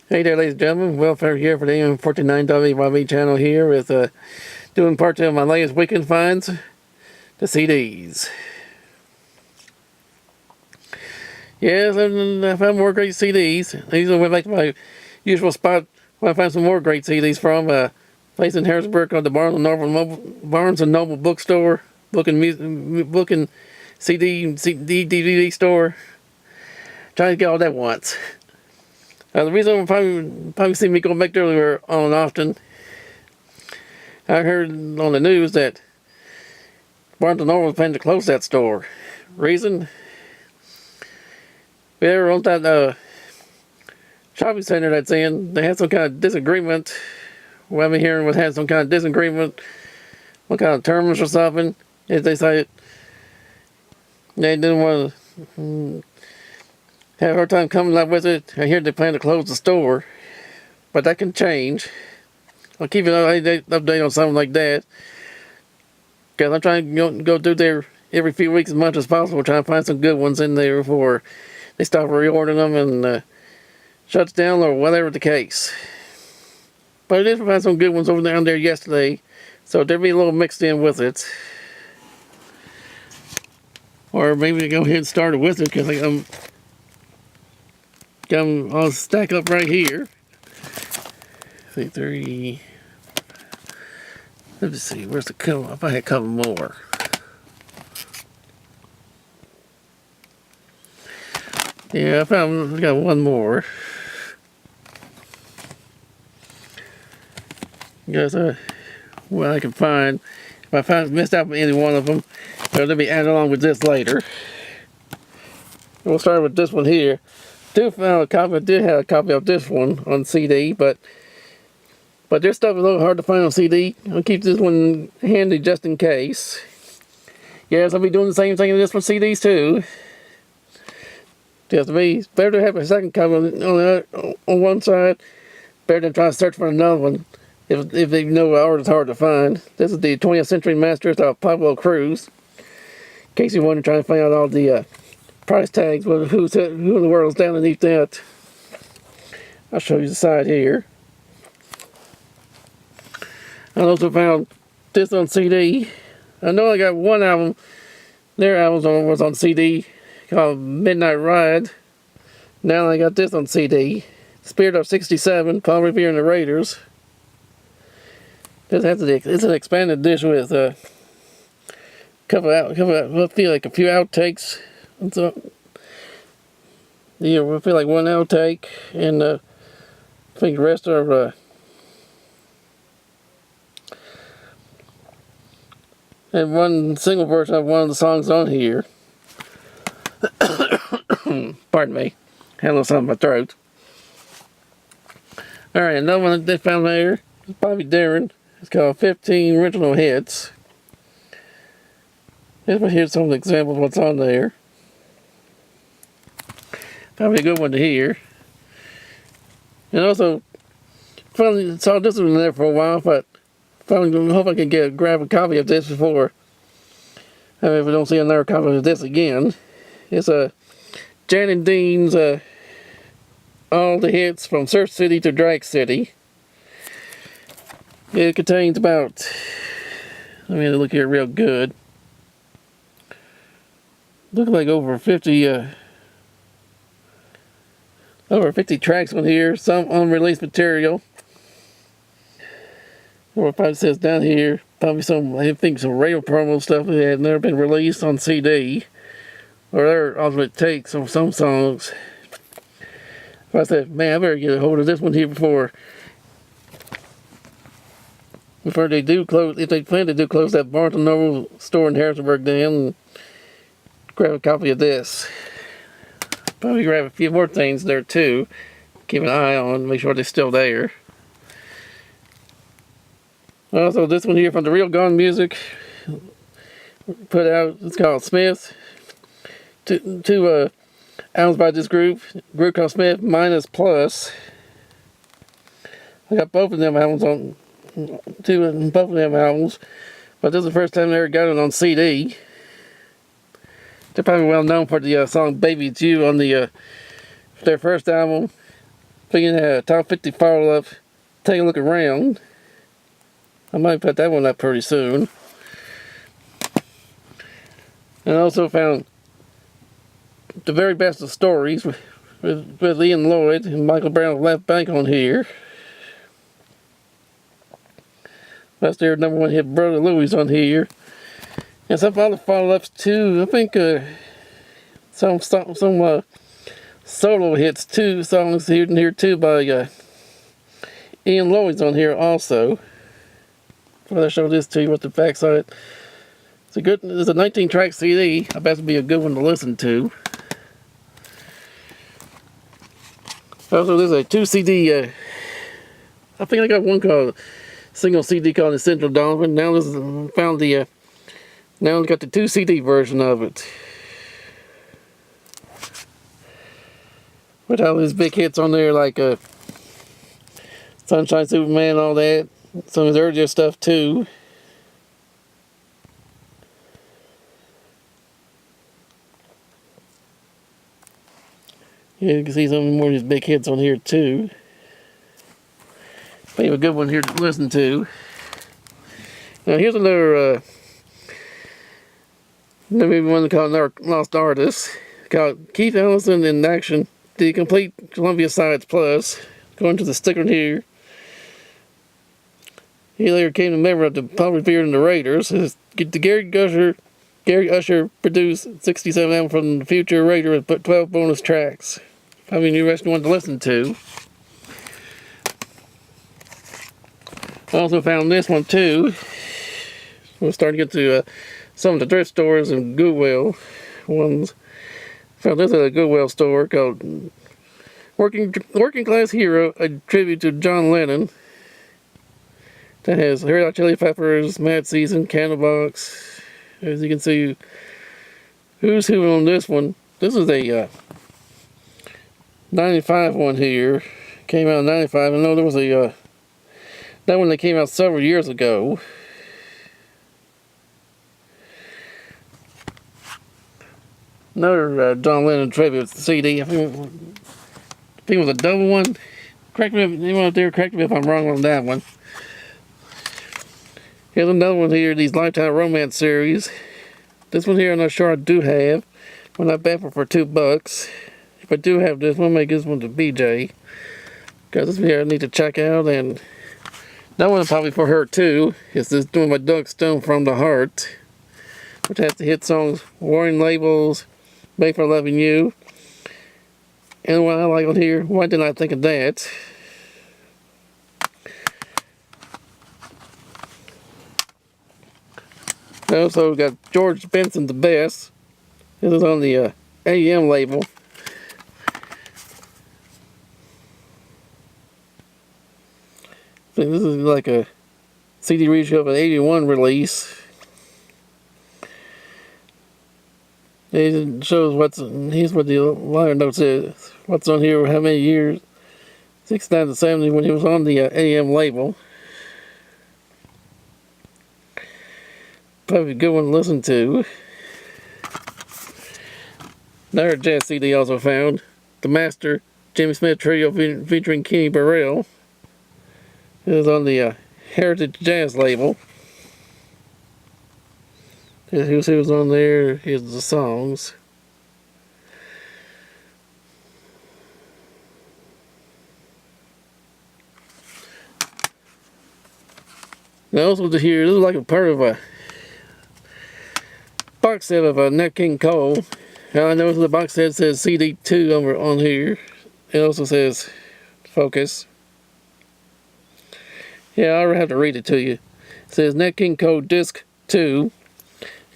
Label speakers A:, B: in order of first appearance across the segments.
A: Hey there, ladies and gentlemen. Welfare here for the AM49 WYB channel here with doing part two of my latest weekend finds, the CDs. Yes, and I found more great CDs. These are went back to my usual spot where I find some more great CDs from. Place in Harrisburg called the Barnes and Noble bookstore, book and CD, DVD store. Trying to get all that once. The reason you'll probably see me go back there on and often, I heard on the news that Barnes & Noble was planning to close that store. Reason? They were on that shopping center that's in. They had some kind of disagreement. Well, I've been hearing was had some kind of disagreement, what kind of terms or something. If they decided they didn't want to have a hard time coming up with it. I hear they plan to close the store, but that can change. I'll keep an update on something like that, because I'm trying to go through there every few weeks as much as possible, trying to find some good ones in there before they stop reordering them and shuts down or whatever the case. But I did find some good ones over down there yesterday, so there'll be a little mixed in with it. Or maybe go ahead and start it with it, because I'll stack up right here. See, three. Let me see, where's the couple? If I had a couple more. Yeah, I got one more. Guess what I can find. If I missed out on any one of them, they'll be added along with this later. We'll start with this one here. I did have a copy of this one on CD, but this stuff is a little hard to find on CD. I'll keep this one handy just in case. Yes, I'll be doing the same thing with this for CDs too. Just to be better to have a second copy on one side, better than trying to search for another one if they know it's hard to find. This is the 20th Century Masters of Pablo Cruz. In case you want to try to find out all the price tags, who in the world's down underneath that. I'll show you the side here. I also found this on CD. I know I got one album. Their album was on CD called Midnight Ride. Now I got this on CD. Spirit of '67, Paul Revere and the Raiders. It's an expanded disc with a I feel like a few outtakes. So, I feel like one outtake, and I think the rest are and one single version of one of the songs on here. Pardon me, had a little something in my throat. Alright, another one that they found there is Bobby Darin. It's called 15 Original Hits. Here's some examples of what's on there. Probably a good one to hear. And also, finally saw this one there for a while, but finally hope I can grab a copy of this before if we don't see another copy of this again. It's Jan and Dean's All the Hits from Surf City to Drag City. It contains about, let me look here real good. Looks like over 50 tracks on here, some unreleased material. Or it probably says down here, probably some radio promo stuff that had never been released on CD. Or their alternate takes on some songs. I said, man, I better get a hold of this one here before they do close, if they plan to do close that Barnes & Noble store in Harrisburg down, and grab a copy of this. Probably grab a few more things there too. Keep an eye on, make sure they're still there. Also, this one here from the Real Gone Music, put out, it's called Smith. Two albums by this group called Smith Minus Plus. I got both of them albums but this is the first time I ever got it on CD. They're probably well known for the song Baby It's You on their first album. Being a top 50 follow-up, Take a Look Around. I might put that one up pretty soon. And I also found The Very Best of Stories with Ian Lloyd and Michael Brown's Left Bank on here. That's their #1 hit, Brother Louie's on here. And some other follow-ups too. I think some solo hits, 2 songs here and here too by Ian Lloyd's on here also. I'll show this to you with the backside. It's a 19-track CD. I bet it'll be a good one to listen to. Also, there's a 2 CD. I think I got one called single CD called Essential Donovan. Now this found the now I got the 2 CD version of it. With all these big hits on there like Sunshine Superman, all that. Some of his earlier stuff too. Yeah, you can see some more of these big hits on here too. We have a good one here to listen to. Now here's another maybe one called Lost Artist, called Keith Ellison in Action, the complete Columbia Sides Plus. Going to the sticker here. He later became a member of the Public Fear and the Raiders. The Gary Usher produced 67 album from the Future Raider with 12 bonus tracks. Probably an interesting one to listen to. I also found this one too. We're starting to get to some of the thrift stores and Goodwill ones. Found this at a Goodwill store called Working Class Hero, a tribute to John Lennon. That has Red Hot Chili Peppers, Mad Season, Candlebox. As you can see, who's who on this one. This is a 95 one here. Came out in 95. I know there was a that one that came out several years ago. Another John Lennon tribute CD. I think it was a double one. Correct me if anyone out there, correct me if I'm wrong on that one. Here's another one here, these Lifetime Romance series. This one here I'm not sure I do have. When I bought it for $2. If I do have this one, I may give this one to BJ. Because this one here I need to check out, and that one is probably for her too. It's this doing my Doug Stone From the Heart, which has the hit songs Warring Labels, Made for Loving You. And what I like on here, why didn't I think of that? I also got George Benson The Best. This is on the AM label. So this is like a CD reissue of an 81 release. It shows here's what the liner notes is. What's on here, how many years. 69 to 70 when he was on the AM label. Probably a good one to listen to. Another jazz CD also found. The Master Jimmy Smith Trio featuring Kenny Burrell. It was on the Heritage Jazz label. Here's who was on there. Here's the songs. Now also to hear, this is like a part of a box set of Nat King Cole. Now I know the box set says CD2 over on here. It also says Focus. Yeah, I'll have to read it to you. It says Nat King Cole Disc 2.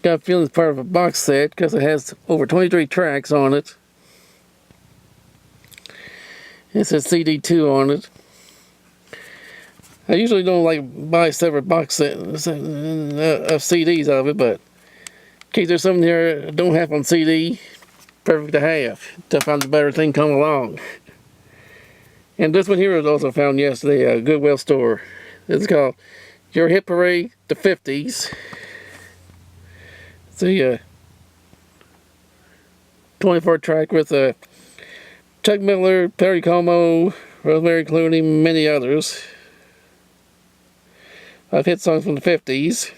A: Got a feeling it's part of a box set because it has over 23 tracks on it. It says CD2 on it. I usually don't like buy separate box sets of CDs of it, but in case there's something there I don't have on CD, perfect to have to find a better thing come along. And this one here was also found yesterday at a Goodwill store. It's called Your Hit Parade, the 50s. It's a 24 track with Chuck Miller, Perry Como, Rosemary Clooney, many others. I've hit songs from the 50s.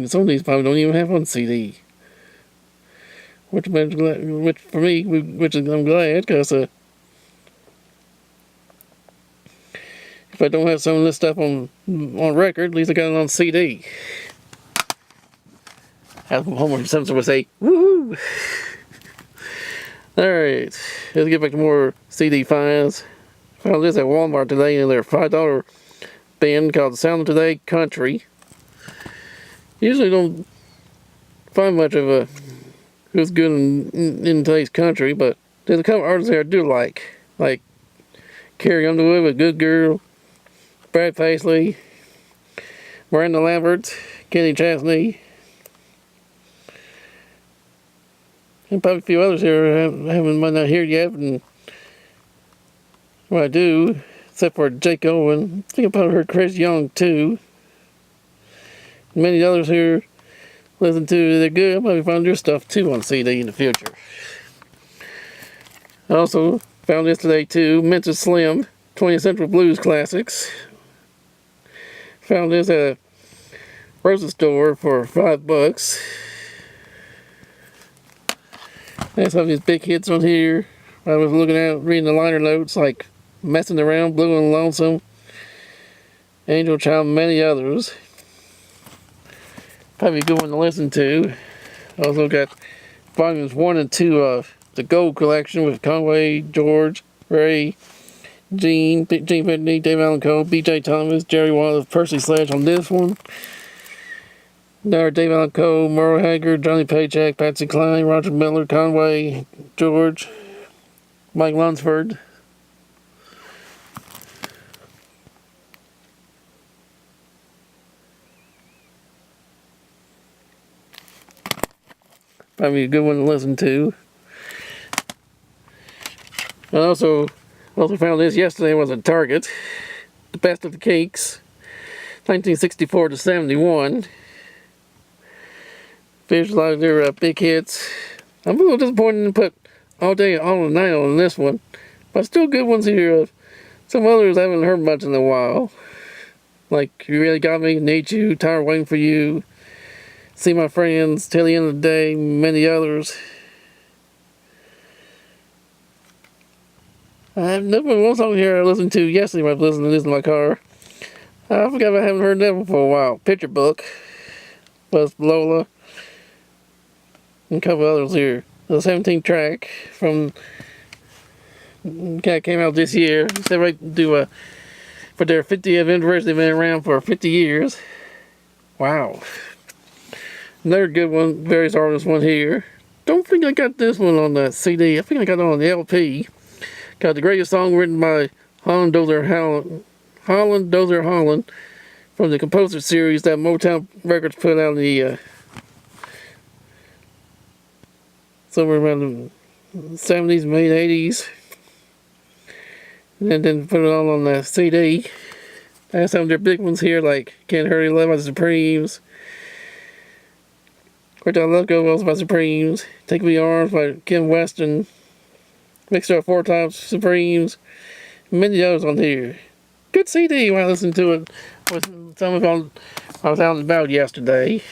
A: Some of these probably don't even have on CD. Which for me, I'm glad, because if I don't have some of this stuff on record, at least I got it on CD. As Homer Simpson would say, woohoo! Alright, let's get back to more CD finds. Found this at Walmart today in their $5 bin called Sound of Today Country. Usually don't find much of who's good in today's country, but there's a couple artists there I do like Carrie Underwood with Good Girl, Brad Paisley, Miranda Lambert, Kenny Chesney, and probably a few others here I might not hear yet. And what I do, except for Jake Owen, I think I probably heard Chris Young too. Many others here listen to, they're good. I'll probably find their stuff too on CD in the future. I also found this today too, Memphis Slim 20th Century Blues Classics. Found this at a grocery store for $5. There's some of these big hits on here. I was looking at reading the liner notes like Messing Around, Blue and Lonesome, Angel Child, many others. Probably a good one to listen to. I also got volumes 1 and 2 of the Gold Collection with Conway, George, Ray, Gene Pitney, Dave Allan Coe, B.J. Thomas, Jerry Wallace, Percy Sledge on this one. There, Dave Allan Coe, Merle Haggard, Johnny Paycheck, Patsy Cline, Roger Miller, Conway, George, Mike Lunsford. Probably a good one to listen to. I also found this yesterday. Was at Target. The Best of the Cakes, 1964 to 71. Features a lot of their big hits. I'm a little disappointed to put All Day, All Night on this one, but still good ones here. Some others I haven't heard much in a while, like You Really Got Me, Need You, Tired Waiting for You, See My Friends, Till the End of the Day, many others. I have one song here I listened to yesterday when I was listening to this in my car. I forgot I haven't heard that one for a while. Picture Book was Lola, and a couple others here. The 17th track from came out this year. They right do for their 50th anniversary. They've been around for 50 years. Wow. Another good one, various artists one here. Don't think I got this one on the CD. I think I got it on the LP. Got the greatest song written by Holland Dozier Holland from the Composer series that Motown Records put out in the somewhere around the 70s, mid 80s. And then put it all on the CD. I have some of their big ones here like Can't Hurry Love by the Supremes, Where Did I Love Go by the Supremes, Take Me Arms by Kim Weston, Mixed Up Four Times Supremes, many others on here. Good CD when I listened to it. Some of them I was out and about yesterday.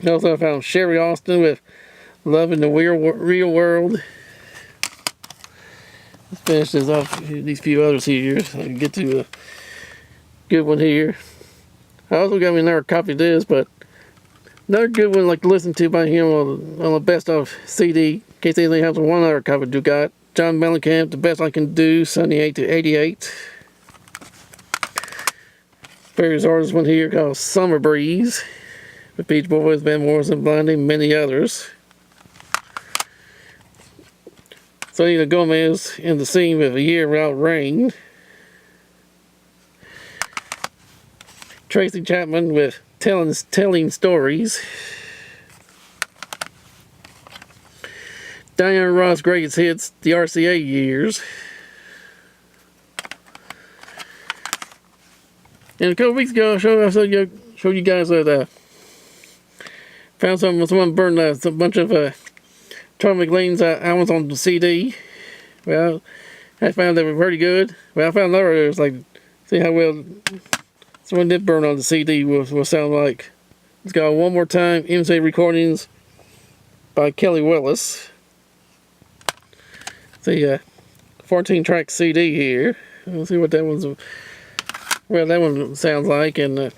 A: Also I found Sherry Austin with Love in the Real World. Let's finish this off, these few others here, so I can get to a good one here. I also got me another copy of this, but another good one like to listen to by him on the Best Of CD. In case anything happens, one other copy do got. John Mellencamp, The Best I Can Do, 78 to 88. Various artists one here called Summer Breeze, the Beach Boys, Van Morrison, Blondie, many others. Selena Gomez in the Scene with A Year Without Rain. Tracy Chapman with Telling Stories. Diana Ross Greatest Hits, The RCA Years. And a couple weeks ago, I showed you guys that found someone burned a bunch of Tom McLean's albums on the CD. Well, I found they were pretty good. Well, I found another. It was like, see how well someone did burn on the CD will sound like. It's got One More Time, MC Recordings by Kelly Willis. The 14-track CD here. Let's see what that one's. Well, that one sounds like, and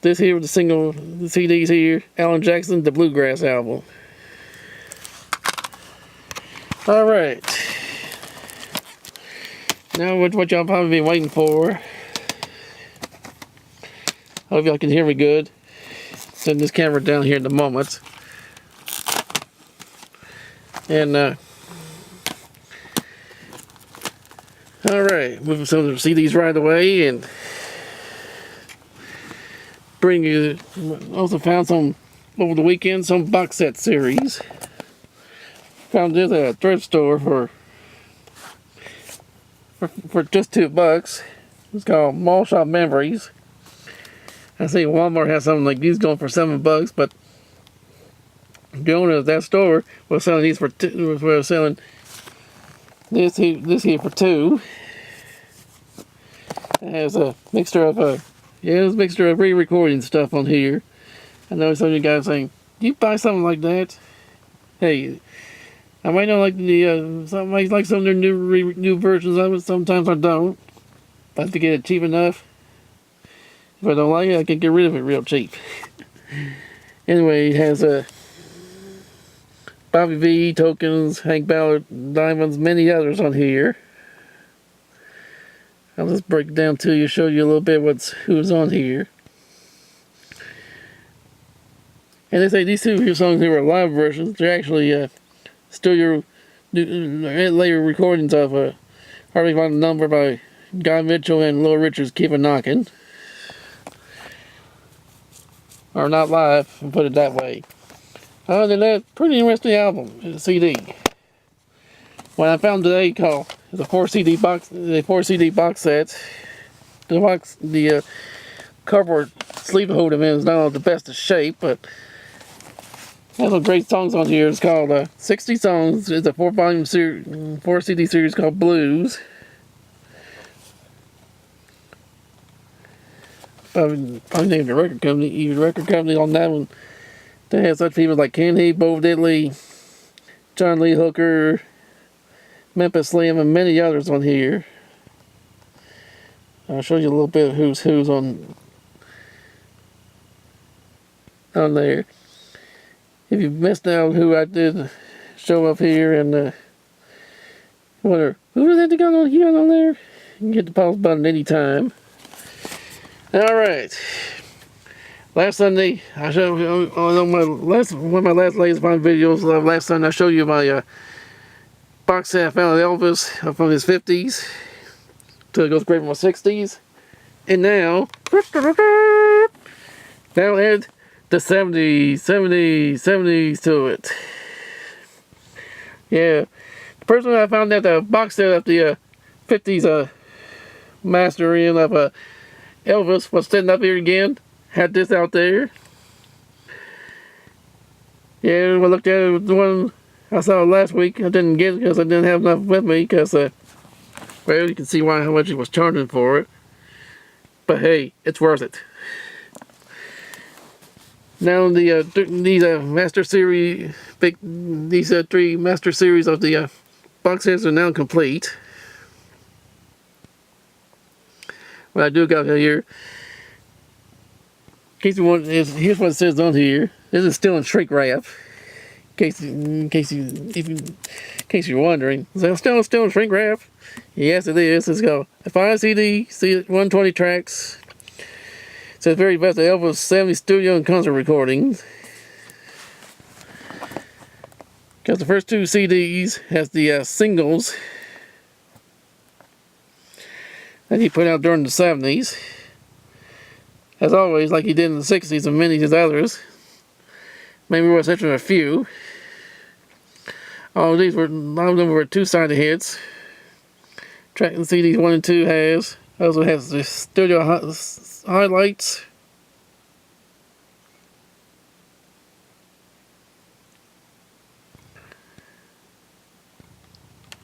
A: this here with the CDs here. Alan Jackson, the Bluegrass album. All right. Now, what y'all probably been waiting for. Hope y'all can hear me good. Setting this camera down here in the moment. And alright, moving some of the CDs right away and bring you. Also found some over the weekend, some box set series. Found this at a thrift store for just $2. It's called Mall Shop Memories. I see Walmart has something like these going for $7, but the owner of that store was selling these for selling this here for $2. It has a mixture of re-recording stuff on here. I know some of you guys saying, "Do you buy something like that?" Hey, I might not like some of their new versions of it. Sometimes I don't. I have to get it cheap enough. If I don't like it, I can get rid of it real cheap. Anyway, it has Bobby V, Tokens, Hank Ballard, Diamonds, many others on here. I'll just break it down to you, show you a little bit who's on here. And they say these two songs here are live versions. They're actually studio later recordings of Hardly Find a Number by Guy Mitchell and Little Richard's Keep It Knockin'. Or not live, and put it that way. Other than that, pretty interesting album, CD. What I found today called the 4 CD box set. The cardboard sleeve holder is not the best of shape, but has some great songs on here. It's called 60 Songs. It's a 4 CD series called Blues. I named the record company on that one. They have such people like Ken He, Bo Diddley, John Lee Hooker, Memphis Slim, and many others on here. I'll show you a little bit of who's on there. If you missed out who I did show up here and wonder who was that got on there, you can hit the pause button anytime. All right. Last Sunday, I showed on one of my last latest Find videos. Last Sunday, I showed you my box set I found of Elvis from his 50s till it goes great from my 60s, and now add the 70s to it. Yeah, the person I found that the box set of the 50s mastering of Elvis was sitting up here again. Had this out there. Yeah, when I looked at it, the one I saw last week, I didn't get it because I didn't have enough with me. Because, well, you can see how much he was charging for it. But hey, it's worth it. Now these master series, these 3 master series of the box sets are now complete. What I do got here. In case you want, here's what it says on here. This is still in shrink wrap. In case you're wondering, is that still in shrink wrap? Yes, it is. It's got a 5 CD, 120 tracks. It says very best of Elvis 70 studio and concert recordings. Because the first 2 CDs has the singles that he put out during the 70s. As always, like he did in the 60s and many of his others. Maybe we'll set a few. All of them were 2-sided hits. Track and CDs 1 and 2 has. Also has the studio highlights.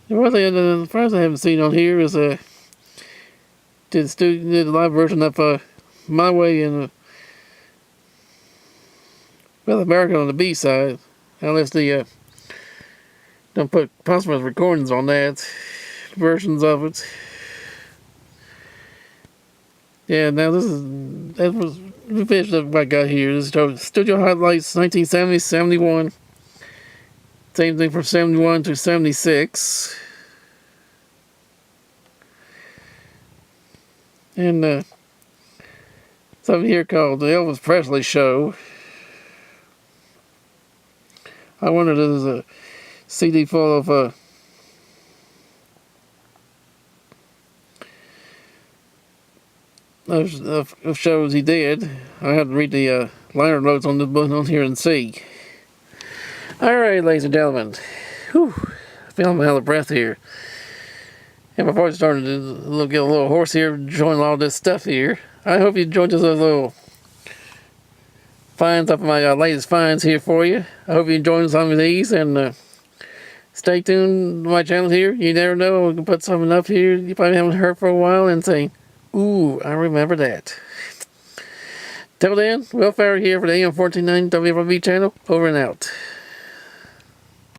A: The one thing, the first I haven't seen on here is did a live version of My Way in well, America on the B side. Unless the don't put possible recordings on that, versions of it. Yeah, now that was we finished up what I got here. This is Studio Highlights 1970, 71. Same thing from 71 to 76. And something here called The Elvis Presley Show. I wonder if this is a CD full of shows he did. I have to read the liner notes on the book on here and see. Alright, ladies and gentlemen. Whew, I feel I'm out of breath here. And my voice started to get a little hoarse here, enjoying all this stuff here. I hope you enjoyed this little finds up my latest finds here for you. I hope you enjoyed some of these, and stay tuned to my channel here. You never know, we can put something up here you probably haven't heard for a while and say, ooh, I remember that. Till then, Will Farrer here for the AM 1490 WFB channel. Over and out.